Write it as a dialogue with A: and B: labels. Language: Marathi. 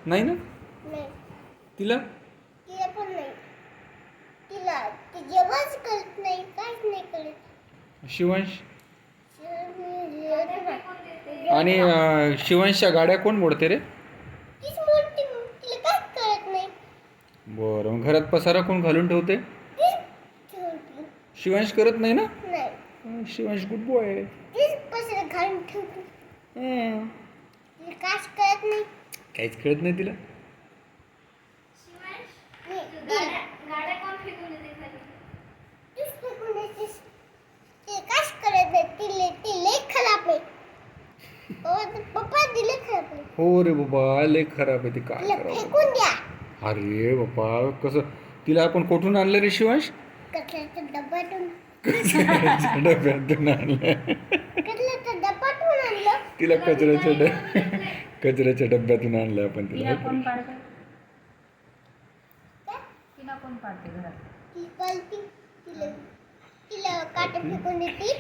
A: नाही ना
B: नाही,
A: तिला
B: तिला पण नाही. तिला ती जेवणच करत नाही, काहीच नाही करत.
A: शिवांश
B: तीच
A: आणि शिवांशच्या गाड्या कोण मोडते रे?
B: मोठी, तिला काहीच करत नाही.
A: बरं, मग घरात पसारा कोण घालून ठेवते?
B: तीच ठेवते.
A: शिवांश करत नाही ना?
B: नाही,
A: शिवांश गुड बॉय आहे.
B: तीच पसरा घालून ठेवते.
A: हं.
B: तिला काहीच करत नाही.
A: काहीच कळत नाही तिला.
B: गाड्या कोण फेकून देते खाली? तूच फेकून देतेस. ते काहीच करत नाही. ती लई खराब आहे. पप्पा दिले खराब आहे.
A: हो रे बाबा, लय खराब आहे ती. काय
B: तिला
A: करावं?
B: फेकून द्या.
A: अरे बाबा, कसं तिला आपण कुठून आणलं रे शिवांश?
B: कचऱ्याच्या डब्यातून.
A: कचऱ्याच्या डब्यातून आणलं.
B: कचऱ्याच्या डब्यातून आणलं.
A: तिला कचऱ्याच्या डब्यातून आणलं आपण तिला.
C: कोण पाडते? तिला कोण पाडते घरात?
B: ती पळती. तिला काटे फेकून देते.